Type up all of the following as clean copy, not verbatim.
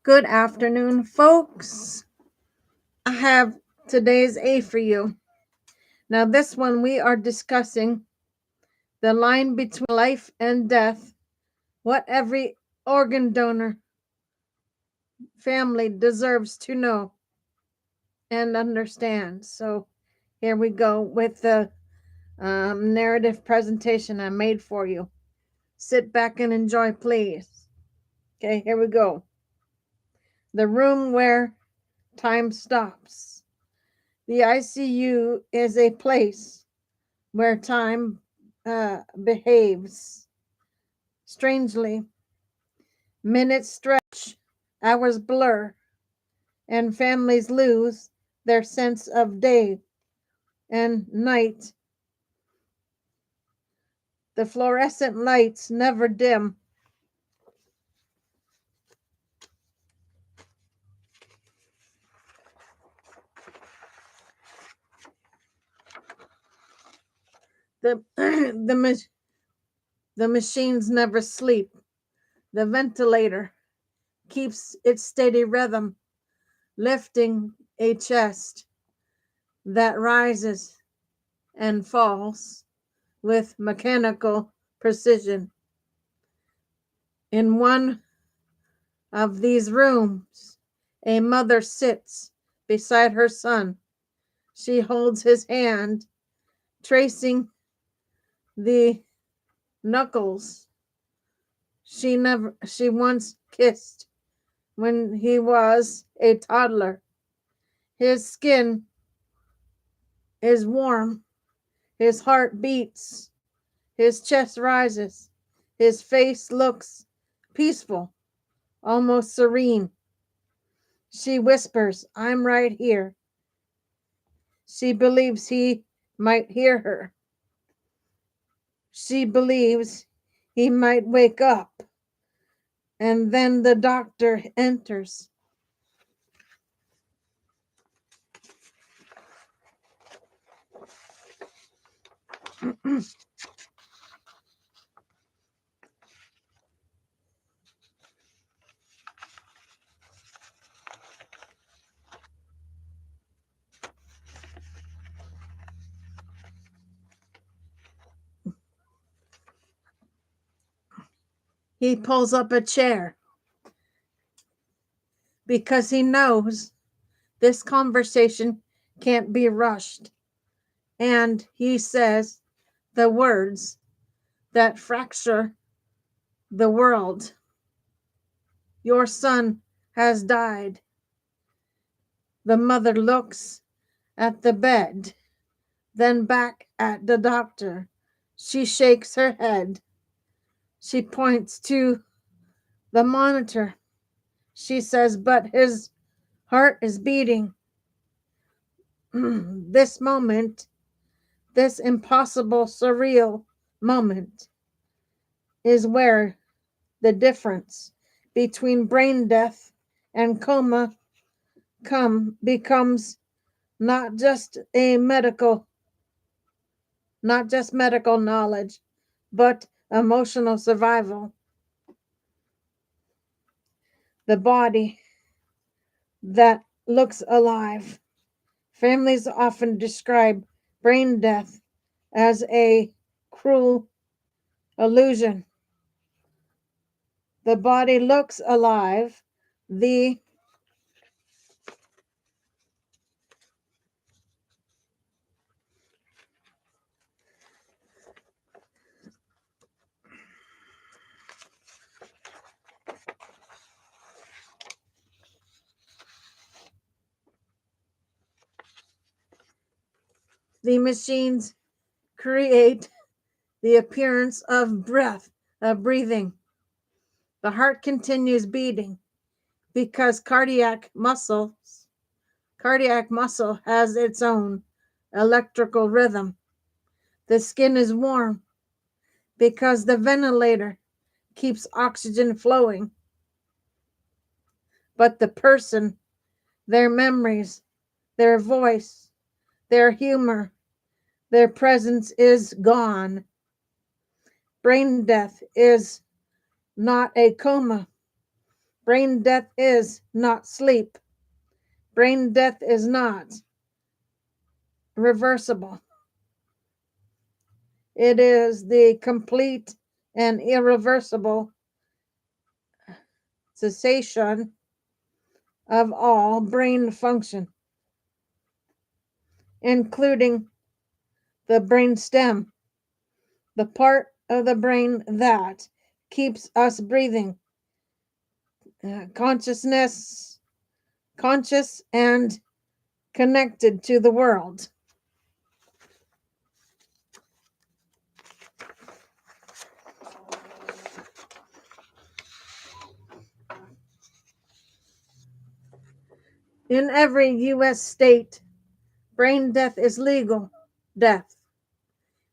Good afternoon, folks. I have today's A for you. Now, this one we are discussing the line between life and death, what every organ donor family deserves to know and understand. So, here we go with the narrative presentation I made for you. Sit back and enjoy, please. Okay, here we go. The room where time stops. The ICU is a place where time behaves strangely. Minutes stretch, hours blur, and families lose their sense of day and night. The fluorescent lights never dim. The, the machines never sleep. The ventilator keeps its steady rhythm, lifting a chest that rises and falls with mechanical precision. In one of these rooms, a mother sits beside her son. She holds his hand, tracing the knuckles she once kissed when he was a toddler. His skin is warm, his heart beats, his chest rises, his face looks peaceful, almost serene. She whispers, "I'm right here." She believes he might hear her. She believes he might wake up. And then the doctor enters. He pulls up a chair because he knows this conversation can't be rushed. And he says the words that fracture the world. Your son has died. The mother looks at the bed, then back at the doctor. She shakes her head. She points to the monitor. She says, but his heart is beating. This moment, this impossible, surreal moment, is where the difference between brain death and coma becomes not just medical knowledge, but emotional survival. The body that looks alive. Families often describe brain death as a cruel illusion. The body looks alive. The machines create the appearance of breathing. The heart continues beating because cardiac muscle has its own electrical rhythm. The skin is warm because the ventilator keeps oxygen flowing. But the person, their memories, their voice, their humor, their presence is gone. Brain death is not a coma. Brain death is not sleep. Brain death is not reversible. It is the complete and irreversible cessation of all brain function, including the brain stem, the part of the brain that keeps us breathing, consciousness, conscious and connected to the world. In every U.S. state, brain death is legal death.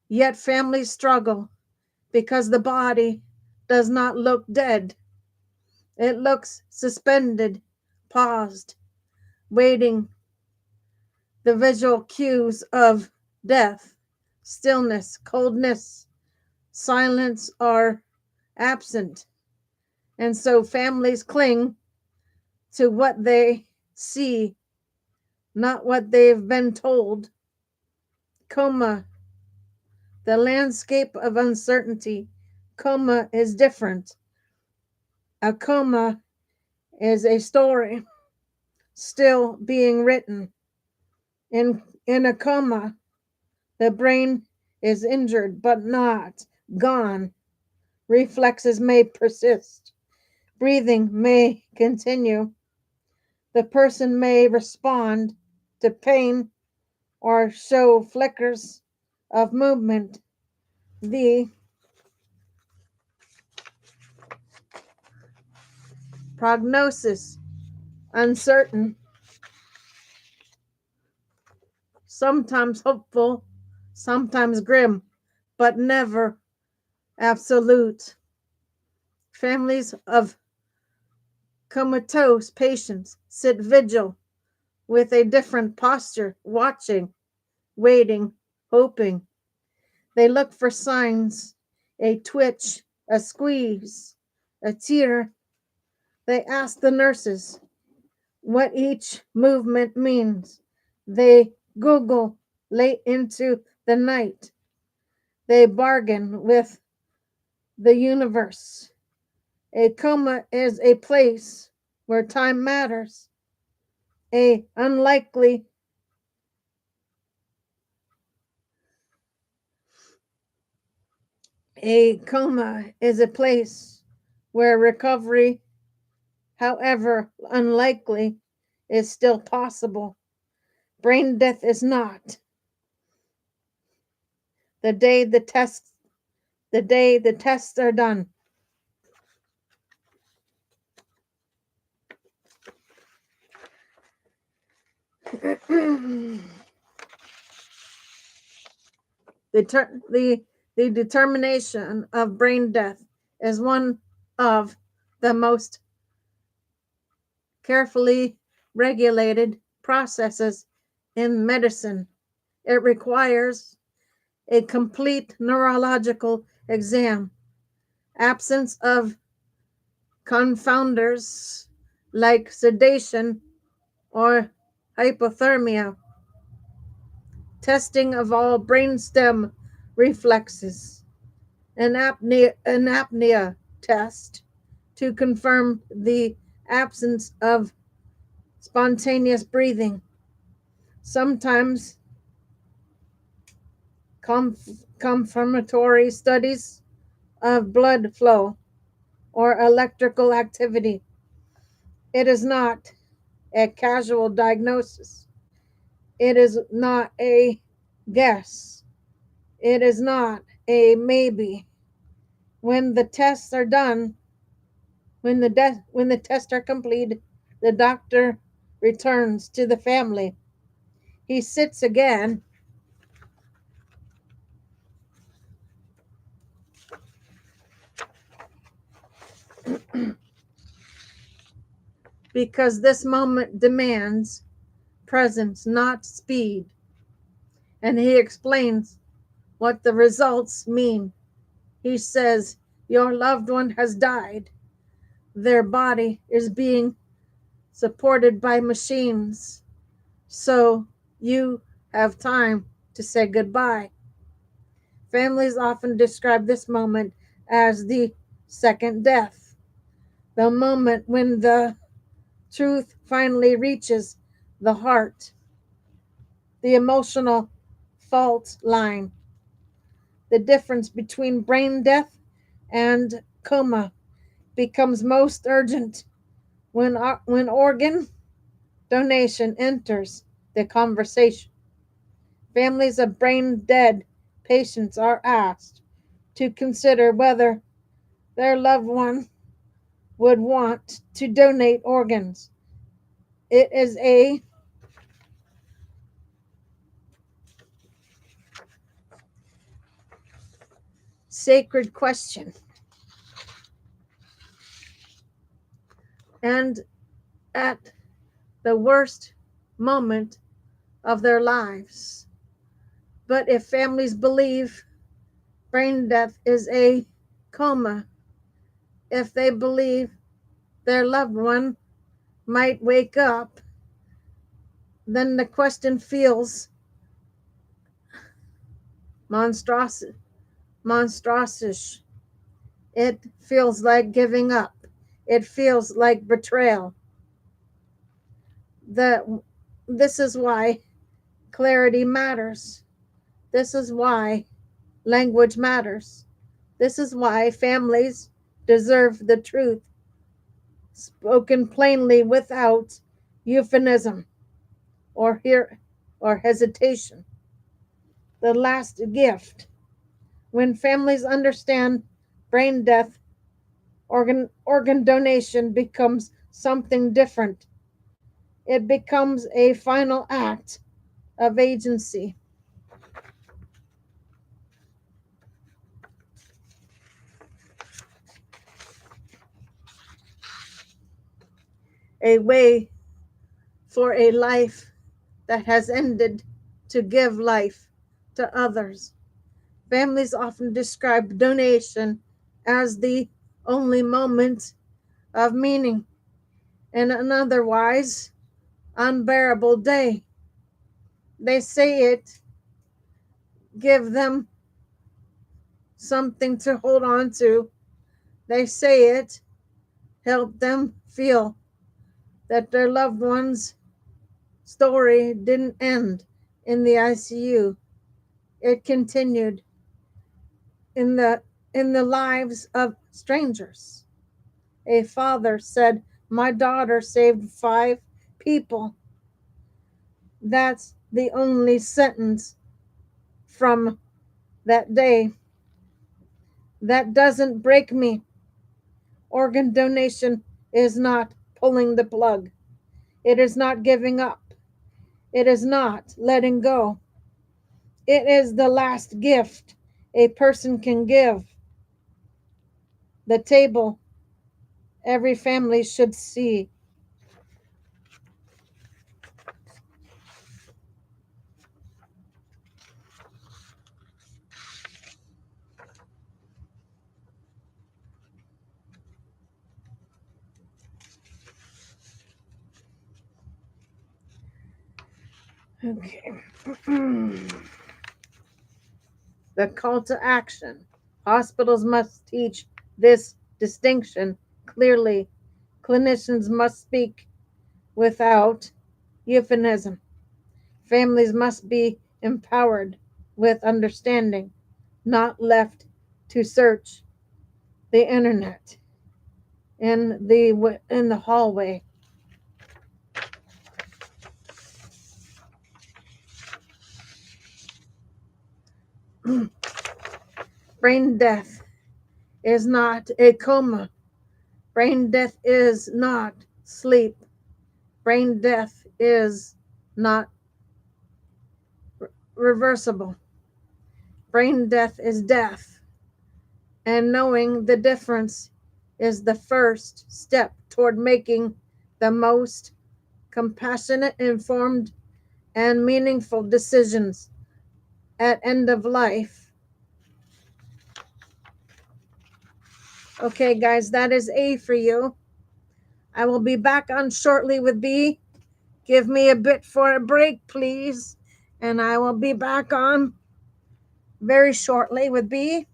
Yet families struggle because the body does not look dead. It looks suspended, paused, waiting. The visual cues of death, stillness, coldness, silence are absent. And so families cling to what they see, not what they've been told. Coma, the landscape of uncertainty. Coma is different. A coma is a story still being written. In a coma, the brain is injured but not gone. Reflexes may persist. Breathing may continue. The person may respond to pain or show flickers of movement. The prognosis uncertain, sometimes hopeful, sometimes grim, but never absolute. Families of comatose patients sit vigil with a different posture, watching, waiting, hoping. They look for signs, a twitch, a squeeze, a tear. They ask the nurses what each movement means. They Google late into the night. They bargain with the universe. A coma is a place where time matters. A unlikely A coma is a place where recovery, however unlikely, is still possible. Brain death is not. The day the tests are done. The determination of brain death is one of the most carefully regulated processes in medicine. It requires a complete neurological exam, absence of confounders like sedation or hypothermia, testing of all brainstem reflexes, an apnea test to confirm the absence of spontaneous breathing. Sometimes confirmatory studies of blood flow or electrical activity. It is not a casual diagnosis. It is not a guess. It is not a maybe. When the tests are done, when the tests are complete, the doctor returns to the family. He sits again because this moment demands presence, not speed. And he explains what the results mean. He says, your loved one has died. their body is being supported by machines. So you have time to say goodbye. Families often describe this moment as the second death, the moment when the truth finally reaches the heart, the emotional fault line. The difference between brain death and coma becomes most urgent when organ donation enters the conversation. Families of brain dead patients are asked to consider whether their loved one would want to donate organs. It is a sacred question. And at the worst moment of their lives. But if families believe brain death is a coma, if they believe their loved one might wake up, then the question feels monstrous. It feels like giving up. It feels like betrayal. This is why clarity matters. This is why language matters. This is why families deserve the truth spoken plainly without euphemism or hesitation. The last gift. When families understand brain death, organ donation becomes something different. It becomes a final act of agency. A way for a life that has ended to give life to others. Families often describe donation as the only moment of meaning in an otherwise unbearable day. They say it give them something to hold on to. They say it help them feel that their loved one's story didn't end in the ICU. It continued in the lives of strangers. A father said, "My daughter saved 5 people." That's the only sentence from that day. That doesn't break me. Organ donation is not pulling the plug. It is not giving up. It is not letting go. It is the last gift a person can give. The table every family should see. Okay. The call to action. Hospitals must teach this distinction clearly. Clinicians must speak without euphemism. Families must be empowered with understanding, not left to search the internet in the hallway. Brain death is not a coma. Brain death is not sleep. Brain death is not reversible. Brain death is death. And knowing the difference is the first step toward making the most compassionate, informed, and meaningful decisions at end of life. Okay, guys, that is A for you. I will be back on shortly with B. Give me a bit for a break, please. And I will be back on very shortly with B.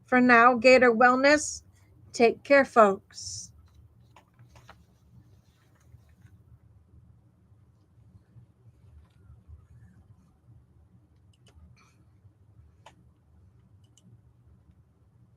For now, Gator Wellness. Take care, folks.